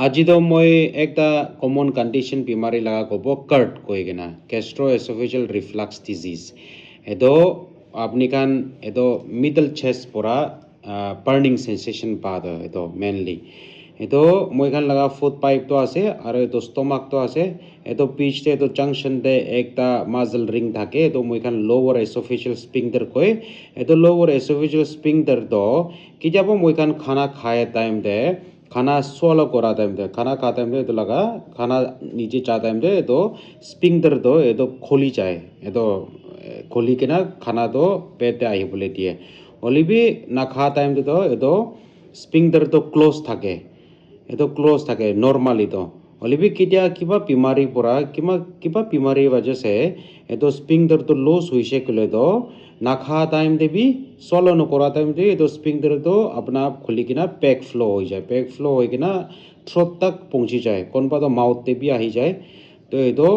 আজি তো মই একটা কমন কন্ডিশন বিমারি লাগা কব কার্ট কই কিনা গ্যাস্ট্রোএসোফেজিয়াল রিফ্লাক্স ডিজিজ এদো আপনি কান এদো মিডল চেস্ট পরা বার্নিং সেন্সেশন পাদ এদো মেনলি এদো মই খান লাগা ফুড পাইপ তো আছে আর এদো স্টমাক তো আছে এদো পিছতে এদো জাংশন দে একটা মাসল রিং থাকে এদো মই খান লোয়ার এসোফেজিয়াল স্পিংটার কই এদো লোয়ার এসোফেজিয়াল স্পিংটার দো কি যাব মই খান খানা খায় টাইম দে खाना swallow करा टाइम दे खाना खा टाइम दे तो लगा खाना नीचे चा टाइम दे तो स्पिंक्टर दो ये तो खोली चाहे ये तो खोली के ना खाना तो पेटे आई बोले दिए ओली भी ना खा टाइम दे तो ये तो स्पिंक्टर तो क्लोज থাকে ये तो क्लोज থাকে नॉर्मली तो ओली भी किया किबा बीमारी पड़ा किबा बीमारी वजह से ये तो स्पिंक्टर तो लॉस हुई से के लिए तो ना खा टाइम दे भी सोलो न करा टाइम दे तो स्पिंक्टर तो अपना आप खुली के ना पैक फ्लो हो जाए पैक फ्लो हो के ना थ्रोट तक पहुंची जाए कौन पा तो माउथ ते भी आ ही जाए तो ये तो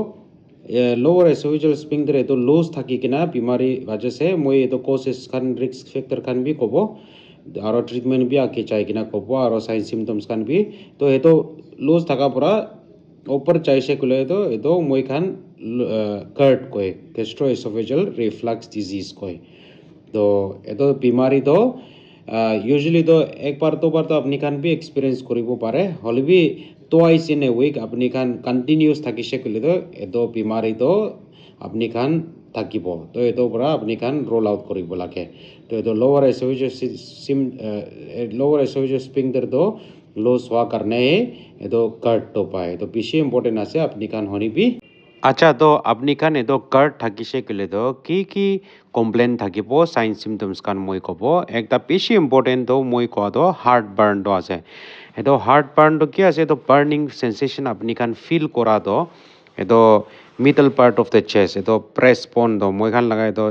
लोअर एसोफेजियल स्पिंक्टर ये तो लॉस থাকি के ना बीमारी वजह से মই ये तो causes Khan risk factor Khan भी कबो और ट्रीटमेंट भी आके चाहिए कि ना कबो और साइन सिम्टम्स खान भी तो ये तो लॉस থাকা পরা ऊपर चाहिए कुले तो ये तो মই खान कर्ट कोई গ্যাস্ট্রোএসোফেজিয়াল রিফ্লাক্স ডিজিজ कोई तो ये तो बीमारी तो यूजुअली तो एक बार दो बार तो अपनी खान भी एक्सपीरियंस करिब पारे हले भी ट्वाइस इन ए वीक अपनी खान कंटिन्यूअस থাকিছে কইলে তো এতো बीमारी तो अपनी खान থাকিব তো এতো পৰা अपनी खान रोल आउट करिब লাগে তো এতো लोअर एसोफेजियल स्पिंक्टर तो लॉस हुआ करने এতো কার্ড তো পায় তো বেশি ইম্পর্টেন্ট আছে अपनी खान হনি भी আচ্ছা তো আপনি খান এতো কার্ড থাকিছে কেলে তো কি কমপ্লেইন থাকিব সাইন সিমটমস কান মই কব একটা বেশি ইম্পর্টেন্ট তো মই কওয়া তো হার্ট বার্ন তো আছে এতো হার্ট বার্ন তো কি আছে তো বার্নিং সেন্সেশন আপনি খান ফিল করা তো এতো middle part of the chest এতো প্রেস পন তো মই খান লাগা এতো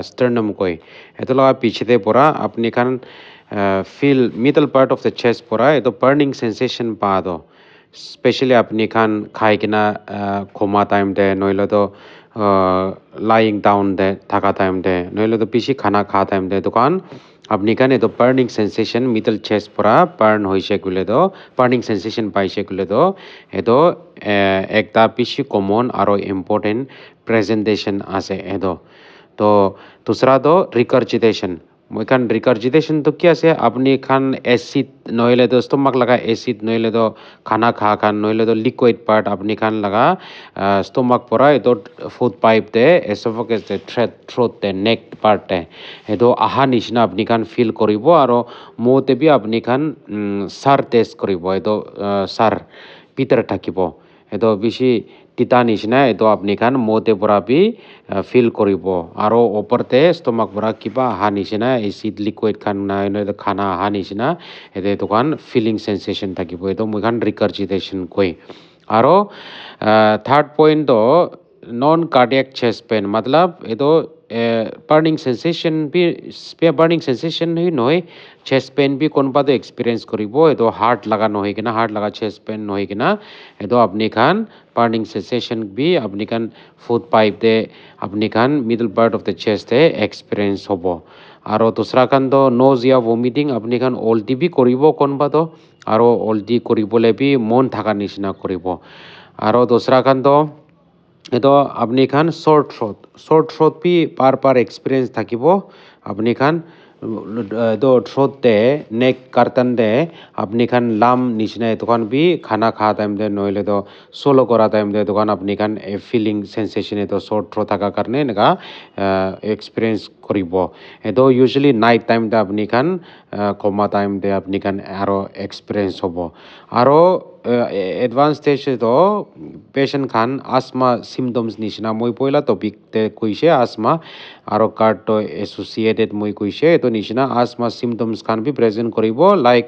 স্টার্নাম কই এতো লাগা পিছতে পড়া আপনি খান feel middle part of the chest পড়া এতো বার্নিং সেন্সেশন পা তো স্পেশালি আপনি খান খাই কিনা ঘুমা টাইম দে নইলে তো লাইং ডাউন দে থাকা টাইম দে নইলে তো বেশি খানা খা টাইম দে দোকান আপনি খান তো বার্নিং সেন্সেশন মিডল চেস্ট পরা বার্ন হয়েছে গুলে তো বার্নিং সেন্সেশন পাইছে গুলে তো এতো একটা বেশি কমন আর ইম্পর্টেন্ট প্রেজেন্টেশন আছে এতো তো দুসরা তো রিকারজিটেশন মই রিকারজিটেশন তো কি আছে আপনি খান এসিড নইলে তো স্টমাক লাগা এসিড নইলে তো খানা খা খান নইলে তো লিকুইড পার্ট আপনি খান লাগা স্টমাক পরা এতো ফুড পাইপ দে এসোফেগাস দে থ্রোট দে নেক পার্ট দে এতো আহা নিচিনা আপনি খান ফিল করিব আর মৌতে বি আপনি খান সার টেস্ট করিব এতো সার ভিতরে থাকিব এতো বেশি তিতা নিচিনা এতো আপনি খান মৌতে পরা বি ফিল করিব আর ওপরতে স্টমাক পরা কিবা আহা নিচিনা এসিড লিকুইড খান নাই নইলে খানা আহা নিচিনা এতে দোকান ফিলিং সেন্সেশন থাকিব এতো মই খান রিকারজিটেশন কই আর থার্ড পয়েন্ট তো নন কার্ডিয়াক চেস্ট পেন मतलब এতো বার্নিং সেন্সেশন হি নয় চেস্ট পেন বি কোনবা তো এক্সপিরিয়েন্স করিব এতো হার্ট লাগা নহয় কিনা হার্ট লাগা চেস্ট পেন নহয় কিনা এতো আপনি খান বার্নিং সেন্সেশন বি আপনি খান ফুড পাইপ দে আপনি খান middle part of the chest দে এক্সপিরিয়েন্স হব আর দুসরা খান তো নোজিয়া ভমিটিং আপনি খান উল্টি বি করিব কোনবা তো আর উল্টি করিবলে বি মন থাকা নিচিনা করিব আর দুসরা খান তো এতো আপনি খান শর্ট থ্রোট বি পার এক্সপিরিয়েন্স থাকিব আপনি খান তো থ্রোট দে নেক কার্তন দে আপনি খান লাম নিচিনা দোকান বি খানা খা টাইম দে নইলে তো সোলো করা টাইম দে দোকান আপনি খান ফিলিং সেন্সেশন এতো শর্ট থ্রো থাকার কারণে এনেকা এক্সপিরিয়েন্স করিব এতো ইউজুয়ালি নাইট টাইম দে আপনি খান কমা টাইম দে আপনি খান আরো এক্সপিরিয়েন্স হব আরো এডভান্স স্টেজ তো পেশেন্ট খান আসমা সিমটমস নিচিনা মই পয়লা টপিক তে কইছে আসমা আর কার্ড তো এসোসিয়েটেড মই কইছে এতো নিচিনা আসমা সিমটমস খান বি প্রেজেন্ট করিব লাইক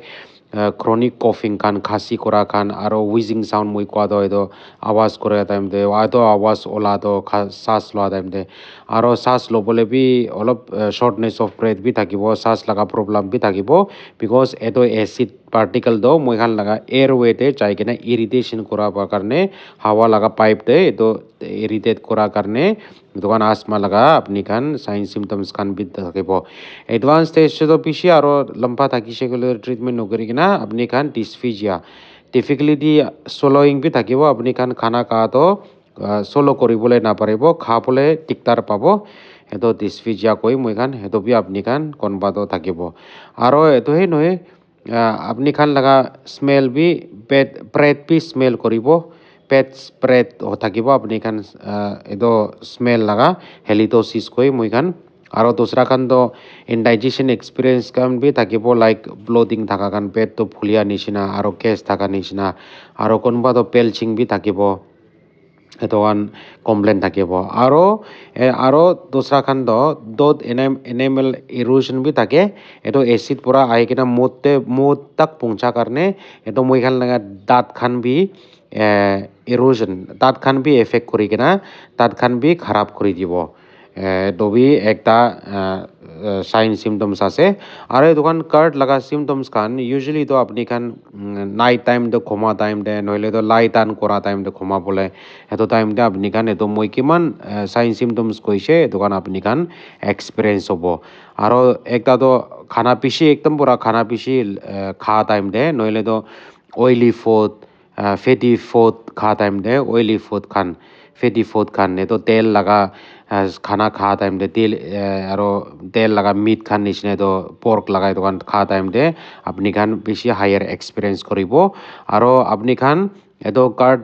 ক্রনিক কফিং খান খাসি করা খান আর উইজিং সাউন্ড মই কোয়া তো আওয়াজ করে টাইম দে আতো আওয়াজ ওলা তো শ্বাস লোৱা টাইম দে আর শ্বাস লবলে বি অলপ শর্টনেস অফ ব্রেথ বি থাকিব শ্বাস লাগা প্রবলেম বি থাকিব বিকজ এতো এসিড পার্টিকল দো মই খান লাগা এয়ারওয়েতে চাই কিনা ইরিটেশন করা কারণে হাওয়া লাগা পাইপ দে এতো ইরিটেট করা কারণে দোকান আসমা লাগা আপনি খান সাইন সিমটমস খান বি থাকিব এডভান্স স্টেজ তো বেশি আর লম্বা থাকিছে গেলে ট্রিটমেন্ট নকরি কিনা আপনি খান ডিসফিজিয়া ডিফিকাল্টি swallowing বি থাকিব আপুনি খানা খাওঁতো swallow কৰিবলৈ নাপাৰিব খাবলৈ দিগদাৰ পাব সেইটো dysphagia কয় মই সেইটো বি আপুনি কোনোবাতো থাকিব আৰু এইটোহে নহয় আপুনি লগা স্মেল বি পেট বি স্মেল কৰিব পেট স্প্ৰেড থাকিব আপুনি এইটো স্মেল লগা হেলিডোচিছ কয় মই আৰু দুসৰা তো ইনডাইজেশ্যন এক্সপিৰিয়েঞ্চ বি থাকিব লাইক ব্লডিং থকা পেটটো ফুলিয়া নিচিনা আৰু গেছ থকা নিচিনা আৰু কোনোবাতো পেলচিং বি থাকিব সেইটো কমপ্লেইন থাকিব আৰু দুসৰা তো দত এনিমেল ইৰোজন বি থাকে এইটো এচিড পৰা আহি কিনে মুখ তাক পৌঁছা কাৰণে এইটো মই লগা দাঁত বি ইৰোজন দাঁত বি এফেক্ট কৰি কিনে দাঁত বি খাৰাপ কৰি দিব দবি একটা সাইন সিমটমস আছে আৰু এই কাৰ্ড লগা সিমটমস ইউজুৱেলি তো আপুনি নাইট টাইম তো ঘুমা টাইম দে নহ'লে তো লাইট অন কৰা টাইম দে ঘুমাবলৈ সেইটো টাইম দে আপুনি এইটো মই কিমান সাইন সিমটমস কৈছে এইটো আপুনি এক্সপিৰিয়েঞ্চ হ'ব আৰু একটা তো খানা পিছি একদম পুৰা খানা পিছি খা টাইম দে নহ'লে তো অইলি ফুড ফেটি ফুড খা টাইম দে অইলি ফুড ফেটি ফুড এইটো তেল লগা খানা খা টাইম দে তেল আৰু তেল লগা মিট নিচিনা তো পৰ্ক লগা এইটো খা টাইম দে আপুনি বেছি হায়াৰ এক্সপিৰিয়েঞ্চ কৰিব আৰু আপুনি এইটো কাৰ্ড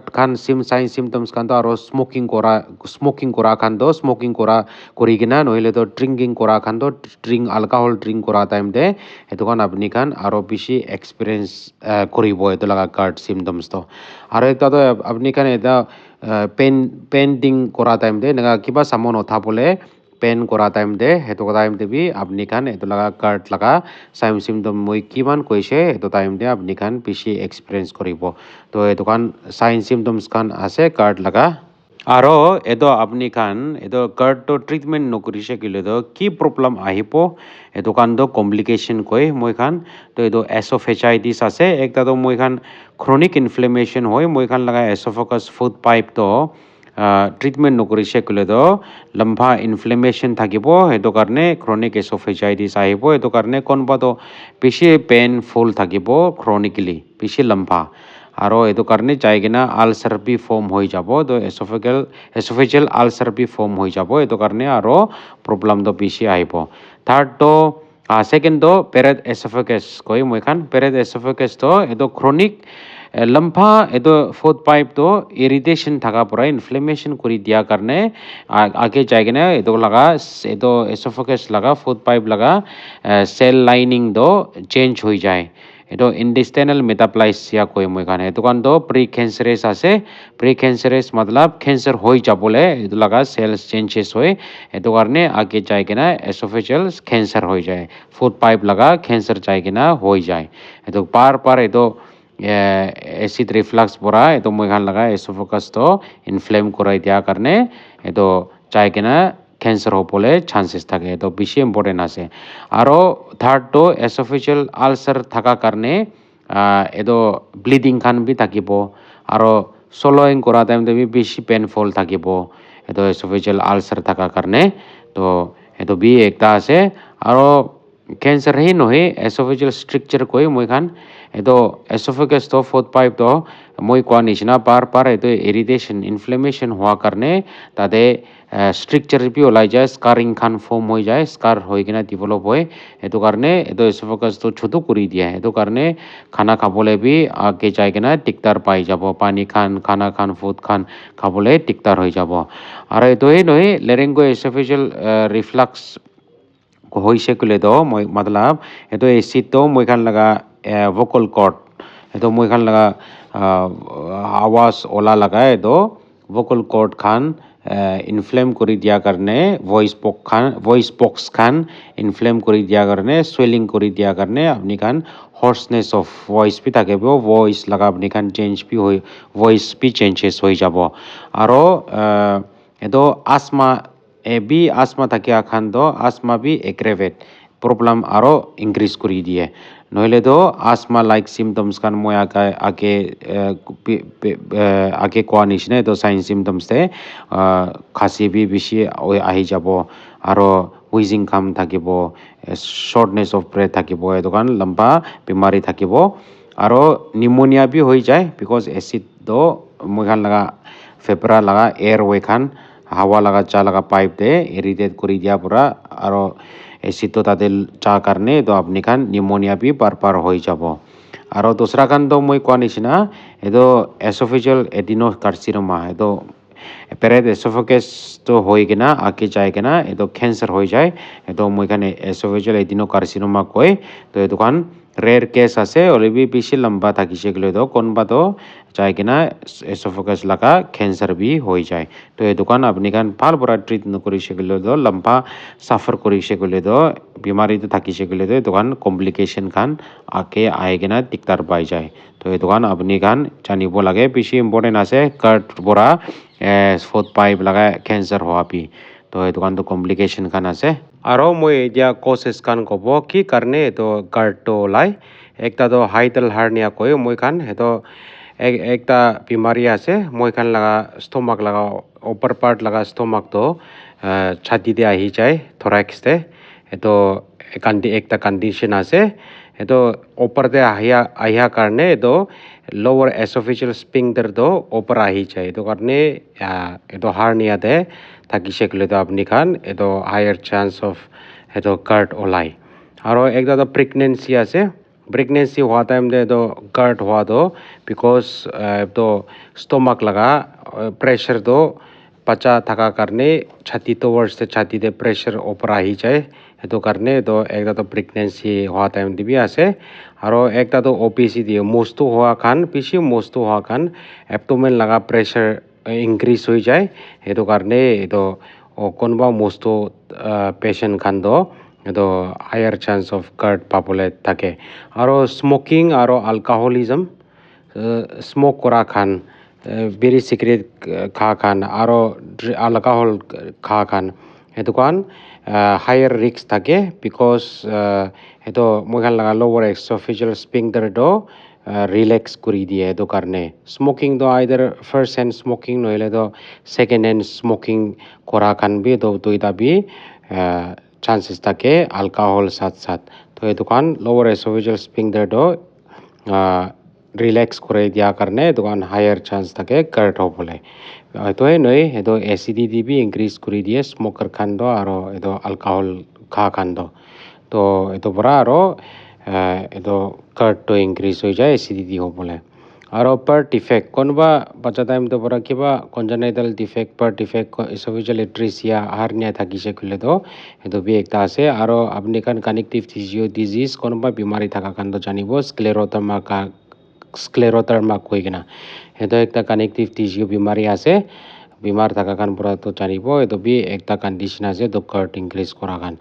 সাইন সিমটমস তো আৰু স্মকিং কৰা তো স্মকিং কৰি কিনে নহ'লে তো ড্ৰিংকিং কৰা তো এলকহল ড্ৰিংক কৰা টাইম দে সেইটো আপুনি আৰু বেছি এক্সপিৰিয়েঞ্চ কৰিব এইটো লগা কাৰ্ড সিমটমস তো আৰু এটা তো আপুনি এটা পেইণ্টিং কৰা টাইম দে কিবা চামন উঠাবলৈ পেন কৰা টাইম দে সেইটো টাইম বি আপুনি এইটো লগা কাৰ্ড লগা সাইন সিমটম মই কিমান কৈছে সেইটো টাইম দে আপুনি বেছি এক্সপিৰিয়েঞ্চ কৰিব তো এইটো সাইন সিমটমস আছে কাৰ্ড লগা আৰু এইটো আপুনি এইটো কাৰ্ডটো ট্ৰিটমেণ্ট নকৰিছে তো কি প্ৰব্লেম আহিব এইটো তো কমপ্লিকেশ্যন কয় মই তো এইটো এছ'ফেচাইটিছ আছে একটাতো মই ক্ৰনিক ইনফ্লেমেশ্যন হয় মই লগা এছ'ফাগাছ ফুড পাইপটো ট্ৰিটমেণ্ট নকৰিছে তো লম্বা ইনফ্লেমেশ্যন থাকিব সেইটো কাৰণে ক্ৰনিক এছ'ফেচাইটিছ আহিব সেইটো কাৰণে কোনোবাতো বেছি পেইনফুল থাকিব ক্ৰনিকলি বেছি লম্বা আৰু এইটো কাৰণে যাই কিনে আলচাৰ বি ফৰ্ম হৈ যাব তো এছ'ফেজিয়েল আলচাৰ বি ফৰ্ম হৈ যাব এইটো কাৰণে আৰু প্ৰব্লেমটো বেছি আহিব থাৰ্ডটো ছেকেণ্ডটো পেৰেড এছ'ফেগাছ কয় মই পেৰেড এছ'ফেগাছটো এইটো ক্ৰনিক লম্বা এইটো ফুড পাইপটো ইৰিটেশ্যন থকা পৰা ইনফ্লেমেশ্যন কৰি দিয়াৰ কাৰণে আগে যাই কিনে এইটো লগা এইটো এছ'ফেগাছ লগা ফুড পাইপ লগা চেল লাইনিংটো চেঞ্জ হৈ যায় এইটো ইনটেষ্টাইনেল মেটাপ্লাইচিয়া কয় মই এইটো তো প্ৰি কেঞ্চাৰাছ আছে প্ৰি কেঞ্চাৰাছ মতলব কেঞ্চাৰ হৈ যাবলৈ এইটো লগা চেলছ চেঞ্জেছ হয় সেইটো কাৰণে আগে যাই কিনে এছ'ফেজিয়েল কেঞ্চাৰ হৈ যায় ফুড পাইপ লগা কেঞ্চাৰ যাই কিনে হৈ যায় এইটো পাৰ এইটো এচিড ৰিফ্লাক্স পৰা এইটো মই লগা এছ'ফেগাছটো ইনফ্লেম কৰাই দিয়াৰ কাৰণে এইটো যাই কিনে কেঞ্চাৰ হ'বলৈ চান্সেছ থাকে এইটো বেছি ইম্পৰ্টেণ্ট আছে আৰু থাৰ্ডটো এছ'ফেজিয়েল আলচাৰ থকাৰ কাৰণে এইটো ব্লিডিং বি থাকিব আৰু swallowing কৰা টাইমটো বি বেছি পেইনফুল থাকিব এইটো এছ'ফেজিয়েল আলচাৰ থকাৰ কাৰণে তো এইটো বি একটা আছে আৰু কেঞ্চাৰ হে নহয় এছ'ফেজিয়েল ষ্ট্ৰিকচাৰ কয় মই এইটো এছ'ফেগাছটো ফুড পাইপটো মই কোৱা নিচিনা পাৰ এইটো ইৰিটেশ্যন ইনফ্লেমেশ্যন হোৱাৰ কাৰণে তাতে ষ্ট্ৰিকচাৰ বি ওলাই যায় স্কাৰিং ফৰ্ম হৈ যায় স্কাৰ হৈ কিনে ডেভেলপ হয় সেইটো কাৰণে এইটো এছ'ফেগাছটো ছোটো কৰি দিয়ে সেইটো কাৰণে খানা খাবলৈ বি আগে যাই কিনে দিগদাৰ পাই যাব পানী খানা ফুড খাবলৈ দিগদাৰ হৈ যাব আৰু এইটোৱে নহয় লেৰিংগো এছ'ফেজিয়েল ৰিফ্লাক্স হৈছে তো মই মতলব এইটো এচিডটো মই লগা ভোকেল কৰ্ড এইটো মই লগা আৱাজ ওলা লগা এইটো ভোকেল কৰ্ড ইনফ্লেম কৰি দিয়াৰ কাৰণে ভইচ বক্স ইনফ্লেম কৰি দিয়াৰ কাৰণে চুৱেলিং কৰি দিয়াৰ কাৰণে আপুনি হৰ্চনেছ অফ ভইচ বি থাকিব ভইচ লগা আপুনি চেঞ্জ বি হৈ ভইচ বি চেঞ্জেছ হৈ যাব আৰু এইটো আসমা থাকে তো আসমা বি এগ্ৰেভেট প্ৰব্লেম আৰু ইনক্ৰিজ কৰি দিয়ে নহ'লে তো আসমা লাইক চিমটমছ মই আগে কোৱা নিচিনা এইটো চাইন চিমটমছে খাচী বি বেছি আহি যাব আৰু হুইজিং থাকিব শ্বৰ্টনেছ অফ ব্ৰেথ থাকিব এইটো লম্বা বেমাৰী থাকিব aro pneumonia bi hoi jai because acid do moikhan laga febra laga airway khan hawa laga cha laga pipe de irritate kuri dia pura aro acid to tade cha karne to apni khan pneumonia bi par hoi jabo aro dusra khan to moi koa nishina edo esophageal adenocarcinoma edo পেৰেড esophagus তো হৈ কিনা আঁকি যায় কিনা এইটো cancer হৈ যায় এইটো মই কাৰণে এছ'ফেজিয়েল এডিনোকাৰ্চিনোমা কয় তো এইটো কাৰণ ৰেৰ কেছ আছে অলৰেডি বেছি লম্বা থাকিছে গ'লেতো কোনোবাতো যাই কিনা এছ'ফেগাছ লগা কেঞ্চাৰ বি হৈ যায় তো এইটো কাৰণ আপুনি কাৰণ ভাল পৰা ট্ৰিট নকৰিছে গ'লেতো লম্বা চাফাৰ কৰিছে গ'লেতো বেমাৰীটো থাকিছে গ'লেতো এইটো কাৰণ কমপ্লিকেশ্যন খান আঁকে আহি কিনা দিগদাৰ পাই যায় তো এইটো কাৰণ আপুনি কাৰণ জানিব লাগে বেছি ইম্পৰ্টেণ্ট আছে কাৰ্ড পৰা ফুড পাইপ লগা কেঞ্চাৰ হোৱা বি তো এইটো কাৰণটো কমপ্লিকেশ্যন খান আছে আৰু মই এতিয়া কচেছ খান ক'ব কি কাৰণে এইটো কাৰ্ডটো ওলাই একটাতো হাইটেল হাৰ্নিয়া কয় মই খান সেইটো একটা বেমাৰী আছে মই খান লগা ষ্টমাক লগা অপাৰ পাৰ্ট লগা ষ্টমাকটো ছাতিতে আহি যায় থৰাক্সতে এইটো একটা কণ্ডিশ্যন আছে এইটো ওপৰতে আহিয়া কাৰণে এইটো lower esophageal sphincter do upper ahi jai eto karne eto hernia de thakise gole to apni khan eto higher chance of eto GERD olai aro ekta to pregnancy ase pregnancy hoa time de eto GERD hoa do because to stomach laga pressure do bacha thaka karne chhati towards the chhati de pressure upper ahi jai eto karne to ekta to pregnancy hoa time de bi ase aro ekta to obesity mosto hoa khan beshi mosto hoa khan abdomen laga pressure increase hoi jai eto karne eto konba mosto patient khan do eto higher chance of GERD papole thake aro smoking aro alcoholism smoke kora khan biri cigarette kha khan aro alcohol kha khan eto kan higher risk থাকে because eto moikhan laga lower esophageal sphincter do relax kuri die eto karne smoking do either first hand smoking noile do second hand smoking kora khan bi do duita bi chances থাকে alcohol sat sat to eto kan lower esophageal sphincter do relax করে দিয়া কারণে দোকান higher chance থাকে GERD হবলে তো নয় এতো অ্যাসিডিটি বি ইনক্রিজ করে দিয়ে স্মোকার খান্দ আর এতো অ্যালকোহল খা খান্দ তো এতো পরা আরো এতো GERD তো ইনক্রিজ হয়ে যায় অ্যাসিডিটি হবলে আর পার ডিফেক্ট কোনবা বাচ্চা টাইম তো পরা কিবা কনজেনাইটাল ডিফেক্ট পার ডিফেক্ট এসোফেজিয়াল এট্রিসিয়া হার্নিয়া থাকিছে খুলে তো এতো বি একটা আছে আর আপনি কান কানেক্টিভ টিস্যু ডিজিজ কোনবা বিমারি থাকা কান্দ জানিব স্ক্লেরোডার্মা কই কিনা এটা একটা কানেক্টিভ টিস্যু বেমাৰী আছে বেমাৰ থকা কান পৰা তো জানিব এইটো বি একটা কণ্ডিশ্যন আছে তো GERD ইনক্ৰিজ কৰা কান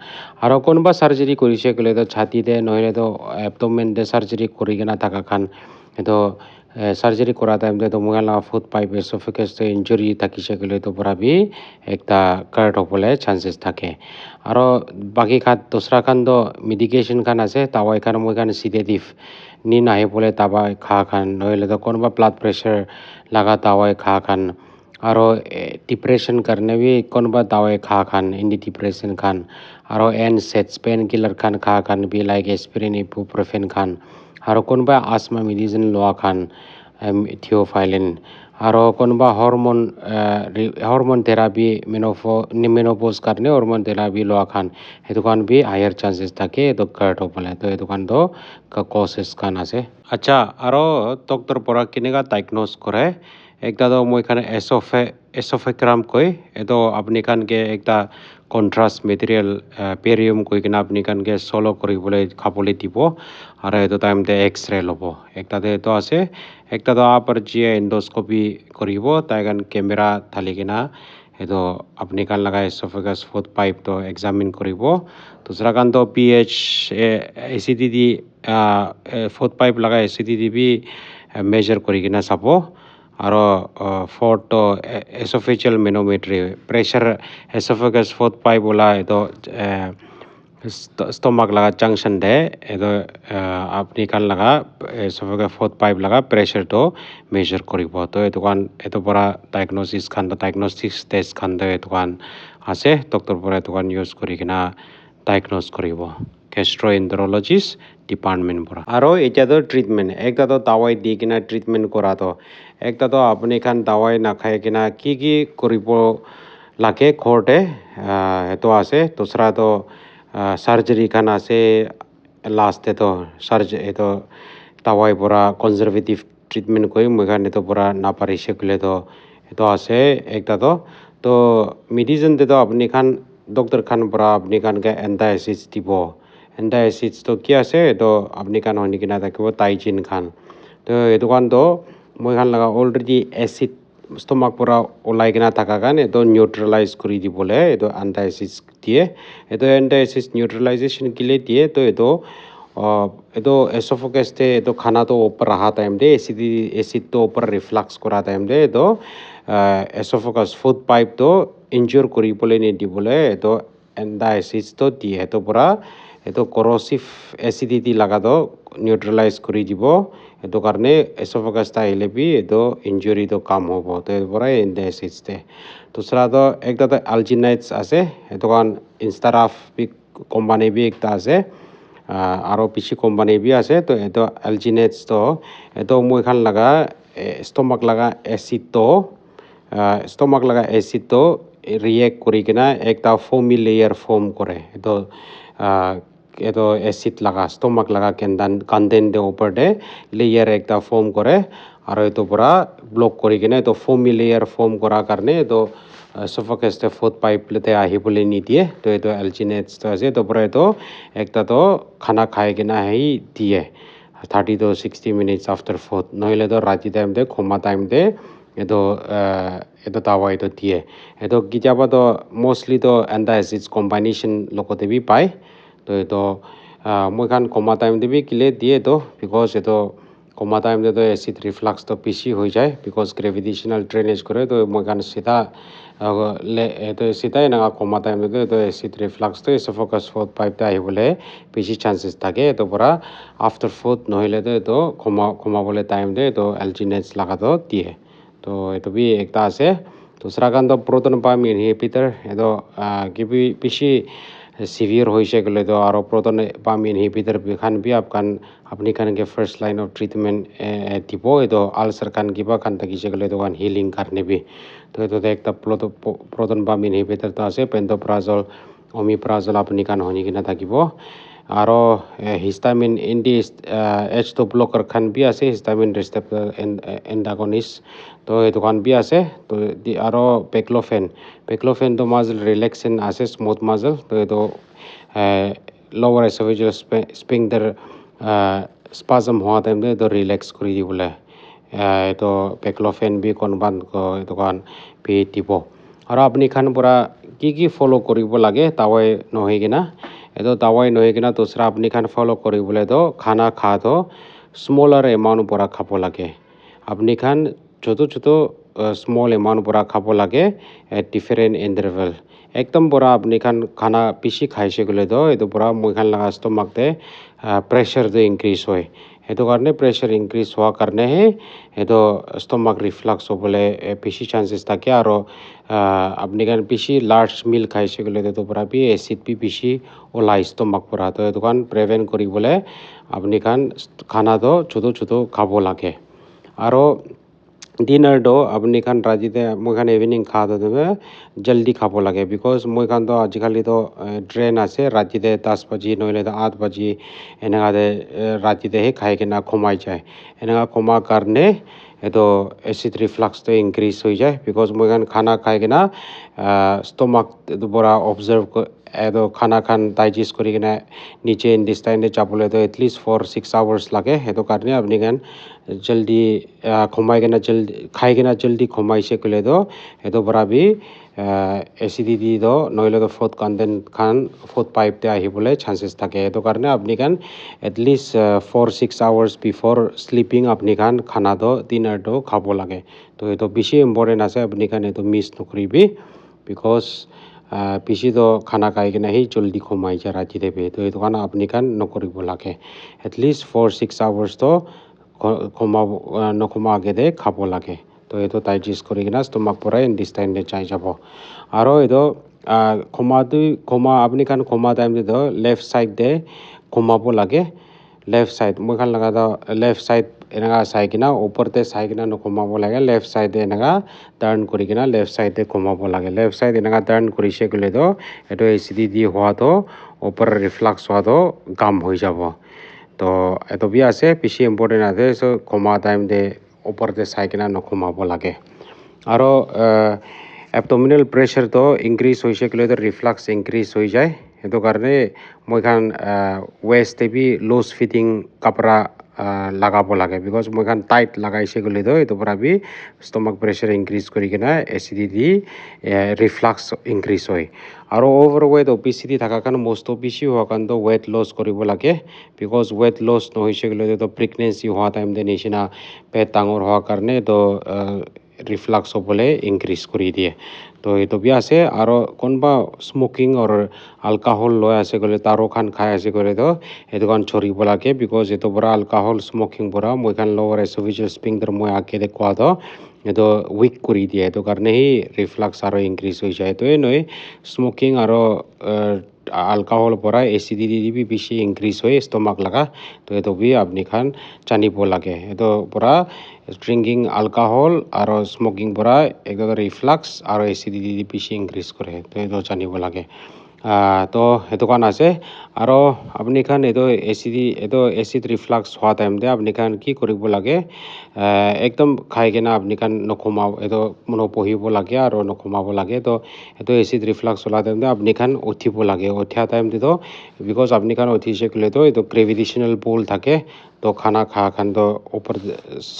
আৰু কোনোবা সাৰ্জাৰী কৰিছে গ'লে তো ছাতিতে নহ'লে তো এবডোমেন দে সাৰ্জাৰী কৰি কিনা থকা কান এইটো সাৰ্জাৰী কৰা টাইমতে তো মহিলা ফুড পাইপ এছ'ফেগাছ ইঞ্জুৰি থাকিছে গ'লে তো পৰা বি একটা GERD হ'বলৈ চান্সেছ থাকে আৰু বাকী খান দোসৰা খান তো মেডিকেশ্যন খান আছে তাৱাই খান মই খান চিডেটিভ নি নাহি বলে তাবাই খা খান নহ'লে তো কোনোবা ব্লাড প্ৰেছাৰ লগা তাৱাই খা খান আৰু ডিপ্ৰেশ্যন কাৰণে বি কোনোবা দাৱাই খা খান এণ্টি ডিপ্ৰেশ্যন খান আৰু NSAIDs পেইন কিলাৰ খান খা খান বি লাইক এস্পিৰিন ইবুপ্ৰফেন খান আৰু কোনোবা আস্মা মেডিচিন লোৱা খান থিঅ'ফাইলিন আৰু কোনোবা হৰমন থেৰাপি মেনোপজ কাৰণে হৰমন থেৰাপি লোৱা খান সেইটো খান বি হায়াৰ চান্সেছ থাকে এইটো GERD হ'বলৈ তো এইটো কাৰণটো কচেছ খান আছে আচ্ছা আৰু ডক্টৰ পৰা কেনেকুৱা ডাইগন'জ কৰে একটা তো মই এখানে এছ'ফেগ্ৰাম কয় এইটো আপুনি কানকে একটা কণ্ট্ৰাষ্ট মেটেৰিয়েল পেৰিয়াম কৈ কিনে আপুনি কানকে চলো কৰিবলৈ খাবলৈ দিব আৰু এইটো টাইমতে এক্সৰে ল'ব একটাতে এইটো আছে একটাতো আপাৰ জিয়ে এণ্ডস্কপি কৰিব তাই কান কেমেৰা ঢালি কিনা এইটো আপুনি কান লগা এছ'ফেগাছ ফুড পাইপটো এক্সামিন কৰিব দুসৰা কানটো pH এচিডিটি ফুড পাইপ লগা এচিডিটি বি মেজাৰ কৰি কিনে চাব আৰু ফৰ্থটো এছ'ফেজিয়েল মেনোমেট্ৰি প্ৰেছাৰ এছ'ফেগাছ ফুড পাইপ ওলা এইটো ষ্টমাক লগা জাংচন দে এইটো আপুনি কান লগা এছ'ফেগাছ ফুড পাইপ লগা প্ৰেছাৰটো মেজাৰ কৰিব তো এইটো কান এইটো পৰা ডাইগনষ্টিক্স টেষ্ট খান এইটো কান আছে ডক্টৰ পৰা এইটো কান ইউজ কৰি কিনে ডাইগন'জ কৰিব গেষ্ট্ৰ'এণ্টাৰলজিষ্ট ডিপাৰ্টমেণ্ট পৰা আৰু এতিয়াতো ট্ৰিটমেণ্ট একটাতো দাৱাই দি কিনা ট্ৰিটমেণ্ট কৰাটো একটাতো আপুনি খান দাৱাই নাখাই কিনা কি কৰিব লাগে ঘৰতে সেইটো আছে দুসৰাটো সাৰ্জাৰী খান আছে লাষ্টেতো এইটো দাৱাই পৰা কনজাৰভেটিভ ট্ৰিটমেণ্ট কৰি মই খান এইটো পৰা নাপাৰিছে ক'লেতো এইটো আছে একটাতো তো মেডিচিনটো আপুনি খান ডক্টৰ খান পৰা আপুনি খানকে এণ্টাচিডছ দিব এণ্টাচিডছটো কি আছে এইটো আপুনি খান শুনি কিনা থাকিব টাইজিন খান তো এইটো কাৰণতো মই খান লগা অলৰেডি এচিড ষ্টমাক পৰা ওলাই কিনা থকা কাৰণে এইটো নিউট্ৰেলাইজ কৰি দিবলৈ এইটো এণ্টাচিডছ দিয়ে এইটো এণ্টাচিডছ নিউট্ৰেলাইজেশ্যন কিলে দিয়ে তো এইটো এছ'ফেগাছতে এইটো খানাটো ওপৰ অহা টাইম দে এচিডটো ওপৰ ৰিফ্লাক্স কৰা টাইম দে এইটো এছ'ফেগাছ ফুড পাইপটো ইনজিঅ'ৰ কৰিবলৈ নিদিবলৈ এইটো এণ্টাচিডছটো দিয়ে এইটোৰ পৰা এইটো কৰচিভ এচিডিটি লগাটো নিউট্ৰেলাইজ কৰি দিব এইটো কাৰণে এছ'ফেগাছটা আহিলে বি এইটো ইনজুৰিটো কাম হ'ব তো এইটোৰ পৰা এণ্টাচিডছ দিয়ে দুসৰাটো একটাতো আলজিনাইটছ আছে সেইটো কাৰণ ইনষ্টাৰাফ বি কোম্পানী বি একটা আছে আৰু পিছি কোম্পানী বি আছে তো এইটো আলজিনাইটছটো এইটো মই খান লগা ষ্টমাক লগা এচিডটো ৰিয়েক্ট কৰি কিনা একটা ফোমি লেয়াৰ ফৰ্ম কৰে এইটো এচিড লগা ষ্টমাক লগা কণ্টেণ্টৰ ওপৰতে লেয়াৰ একটা ফৰ্ম কৰে আৰু এইটোৰ পৰা ব্লক কৰি কিনে এইটো ফোমি লেয়াৰ ফৰ্ম কৰাৰ কাৰণে এইটো এছ'ফেগাছতে ফুড পাইপতে আহিবলৈ নিদিয়ে তো এইটো আলজিনাইটছটো আছে এইটোৰ পৰা এইটো একটাতো খানা খাই কিনে আহি দিয়ে 30 to 60 minutes after food নহ'লেতো ৰাতি টাইমতে খোমা টাইমতে এইটো দাৱাইটো দিয়ে এইটো কেতিয়াবাতো মষ্টলিতো এণ্টাচিডছ কম্বাইনেশ্যন লগতে বি পায় তো এইটো মই খান কমা টাইমতে বি কিলে দিয়ে এইটো বিকজ এইটো কমা টাইমতেতো এচিড ৰিফ্লাক্সটো বেছি হৈ যায় বিকজ গ্ৰেভিটেশ্যনেল ড্ৰেইনেজ কৰে তো মই খান এইটো চিধাই এনেকুৱা কমা টাইমতে এইটো এচিড ৰিফ্লাক্সটো এছ'ফেগাছ ফুড পাইপতে আহিবলৈ বেছি চান্সেছ থাকে এইটোৰ পৰা আফটাৰ ফুড নহ'লেতো এইটো কমাবলৈ টাইম দিয়ে এইটো আলজিনাইটছ লগাটো দিয়ে তো এইটো বি একটা আছে দুসৰা কাৰণতো প্ৰ'টন পাম্প ইনহিবিটৰ এইটো কিবি বেছি সিভিয়াৰ হৈছে গ'লেতো আৰু প্ৰ'টন পাম্প ইনহিবিটৰ খান বি আপুনি খানকে ফাৰ্ষ্ট লাইন অফ ট্ৰিটমেণ্ট দিব এইটো আলচাৰ খান কিবা খান থাকিছে গ'লে এইটো হিলিং কাৰণে বি তো এইটোতে একটা প্ৰ'টন পাম্প ইনহিবিটৰটো আছে পেণ্ট'প্ৰাজল অমিপ্ৰাজল আপুনি খান শুনি কিনে থাকিব আৰু হিষ্টামিন H2 ব্লকাৰ খান বি আছে হিষ্টামিন ৰিচেপ্টৰ এণ্টাগনিষ্ট তো এইটো খান বি আছে তো আৰু পেক্ল'ফেনটো মাজল ৰিলেক্সেন আছে স্মুথ মাজল তো এইটো লৱাৰ এছ'ফেজিয়েল স্পিংটাৰ স্পাজম হোৱা টাইমতে এইটো ৰিলেক্স কৰি দিবলৈ এইটো পেক্ল'ফেন বি এইটো খান বি দিব আৰু আপুনি খান পৰা কি ফ'ল' কৰিব লাগে দাৱাই নহয় কিনা এইটো দাৱাই নহয় কিনা দুসৰা আপুনি খান ফ'ল' কৰিবলৈতো খানা খাটো স্মলাৰ এমাউণ্ট পৰা খাব লাগে আপুনি খান ছোট স্মল এমাউণ্ট পৰা খাব লাগে ডিফাৰেণ্ট ইণ্টাৰভেল একদম পৰা আপুনি খানা বেছি খাইছে গ'লেতো এইটো পৰা মই খান লগা ষ্টমাকতে প্ৰেছাৰটো ইনক্ৰিজ হয় সেইটো কাৰণে প্ৰেছাৰ ইনক্ৰিজ হোৱাৰ কাৰণেহে এইটো ষ্টমাক ৰিফ্লাক্স হ'বলৈ বেছি চান্সেছ থাকে আৰু আপুনি খান বেছি লাৰ্জ মিল খাইছে গ'লে এইটো পৰা বি এচিড বি বেছি ওলাই ষ্টমাক পৰা তো এইটো কাৰণ প্ৰিভেণ্ট কৰিবলৈ আপুনি খানাটো ছোট খাব লাগে আৰু ডিনাৰটো আপুনি খান ৰাতিতে মই খান ইভিনিং খাওঁতে জলদি খাব লাগে বিকজ মই খানতো আজিকালিতো ট্ৰেইন আছে ৰাতিতে 10 বাজি নহ'লে 8 বাজি এনেকুৱাতে ৰাতিতেহে খাই কিনে কমাই যায় এনেকুৱা কমাৰ কাৰণে এইটো এচিড ৰিফ্লাক্সটো ইনক্ৰিজ হৈ যায় বিকজ মই খানা খাই কিনে ষ্টমাক পৰা অবজাৰ্ভ এইটো খানা ডাইজেষ্ট কৰি কিনে নিচে ইণ্টেষ্টাইনে যাবলৈতো এটলিষ্ট 4-6 আৱাৰ্ছ লাগে সেইটো কাৰণে আপুনি জলদি খাই কিনে জলদি কমাইছে ক'লেতো সেইটো পৰা বি এচিডিটিটো নহ'লেতো ফুড কণ্টেণ্ট ফুড পাইপতে আহিবলৈ চান্সেছ থাকে সেইটো কাৰণে আপুনি এটলিষ্ট 4-6 আৱাৰ্ছ বিফ'ৰ শ্লিপিং আপুনি খানাটো ডিনাৰটো খাব লাগে তো এইটো বেছি ইম্পৰ্টেণ্ট আছে আপুনি এইটো মিছ নকৰিবি বিকজ বেছিতো খানা খাই কিনে সেই জলদি কমাই যায় ৰাতিতে তো সেইটো কাৰণে আপুনি নকৰিব লাগে এটলিষ্ট 4-6 আৱাৰ্ছটো নকমাকৈ খাব লাগে তো এইটো ডাইজেষ্ট কৰি কিনে ষ্টমাক পৰা ইণ্টেষ্টাইনে যাই যাব আৰু এইটো khoma apni khan khoma time de do left side de khoma bo lage left side moi khan laga do left side enaka sai kina upor te sai kina no khoma bo lage left side de enaka turn kuri kina left side de khoma bo lage left side enaka turn kuri she kule do eto ACDD howa to upor reflux howa to gam hoi jabo to eto bi ase bishi important ase so khoma time de upor te sai kina no khoma bo lage aro abdominal pressure to increase hoise kule to reflux increase hoi jai eto karne moi khan waist te bi loose fitting kapra lagabo lage because moi khan tight lagaise kule to eto pora bi stomach pressure increase kuri kina acidity reflux increase hoi aro overweight obesity thaka khan most bishi howa khan to weight loss koribo lage because weight loss no hoise kule to pregnancy howa time de nishina pet dangor howa karne to reflux hobole increase kuri die to eto bi ase aro konba smoking or alcohol loi ase kole taro khan khai ase kore to eto khan choribo lage because eto pora alcohol smoking pora moi khan lower esophageal sphincter moi ake de kwa to eto weak kuri die eto karne hi reflux aro increase hoi jai to noi smoking aro alcohol pora acidity bi bishi increase hoi stomach laga to eto bi apni khan janibo lage eto pora drinking alcohol aro smoking pora eto reflux aro acidity bishi increase kore to eto janibo lage to eto khan ase aro apni khan eto acid reflux howa time de apni khan ki koribo lage ekdom khai kena apni khan nokhoma eto mono pohibo lage aro nokhomabo lage to eto acid reflux hola time de apni khan uthibo lage uthia time de to because apni khan uthise kule to eto gravitational pull thake to khana kha khan to upor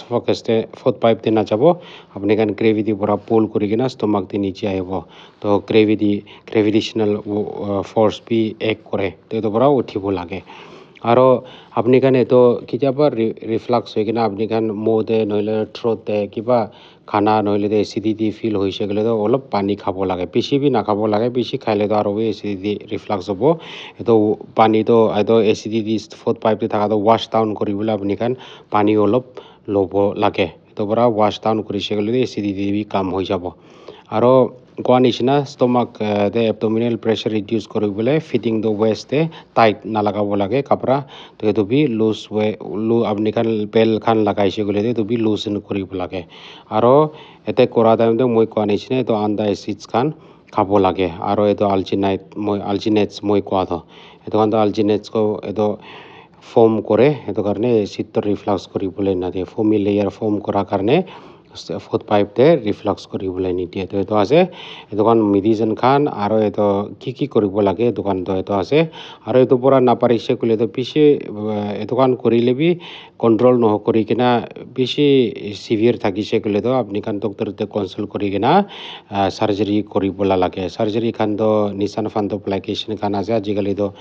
focus te foot pipe te na jabo apni khan gravity pura pull kuri kena stomach te niche aibo to gravitational force bi act kore to eto pura uthibo lage aro apni khan eto kijaba reflux hoi kena apni khan mo de noile throat de kiba khana noile de acidity feel hoise gele to olop pani khabo lage bishi bi na khabo lage bishi khaile to aro acidity reflux hobo eto pani to eto acidity foot pipe te thaka to wash down koribole apni khan pani olop lobo lage eto pora wash down korise gele acidity bi kam hoi jabo aro koa nishina stomach de abdominal pressure reduce koribole fitting the waist te tight na lagabo lage kapra to eto bi loose way apni khan bel khan lagaise gole eto bi loosen koribo lage aro ete kora time de moi koa nishina eto antacids khan khabo lage aro eto alginates moi koa to eto khan to alginates ko eto form kore eto karne acid to reflux koribole na de foamy layer form kora karne foot pipe te reflux koribole ni die to eto ase eto khan medicine khan aro eto ki koribo lage eto khan to eto ase aro eto pora na parise kule to bishi eto khan korile bi control no kori kena bishi severe thakise kule to apni khan doctor te consult kori kena surgery koribola lage surgery khan to nisan fundoplication khan ase ajikali to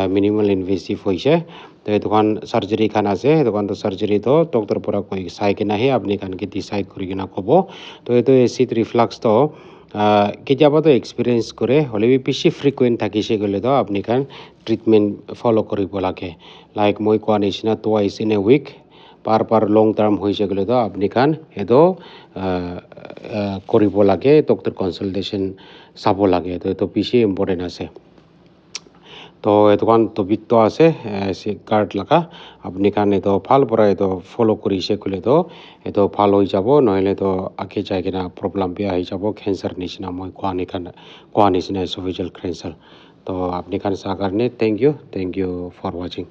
minimal invasive hoise to eto khan surgery khan ase eto khan to surgery to doctor pora koi sai kena he apni khan ke decide kori kena kobo to eto acid reflux to কেতিয়াবা তো experience কৰে হ'লে বেছি frequent থাকিছে গ'লে তো আপুনি খান treatment follow' কৰিব লাগে লাইক মই কোৱা নিচিনা টুৱাইচ ইন এ উইক পাৰ লং টাৰ্ম হৈছে গ'লে তো আপুনি খান সেইটো কৰিব লাগে ডক্টৰ কনচালটেশ্যন চাব লাগে তো এইটো বেছি ইম্পৰ্টেণ্ট আছে তো এইটো কাৰণ টপিকটো আছে কাৰ্ড লগা আপুনি কাৰণ এইটো ভাল পৰা এইটো ফ'ল' কৰিছে ক'লে তো এইটো ভাল হৈ যাব নহ'লে তো আগে যাই কিনে প্ৰব্লেম বেয়া হৈ যাব কেঞ্চাৰ নিচিনা মই কোৱা নিচিনা এছ'ফেজিয়েল কেঞ্চাৰ তো আপুনি কাৰণ চাৰ কাৰণে থেংক ইউ ফৰ ৱাচিং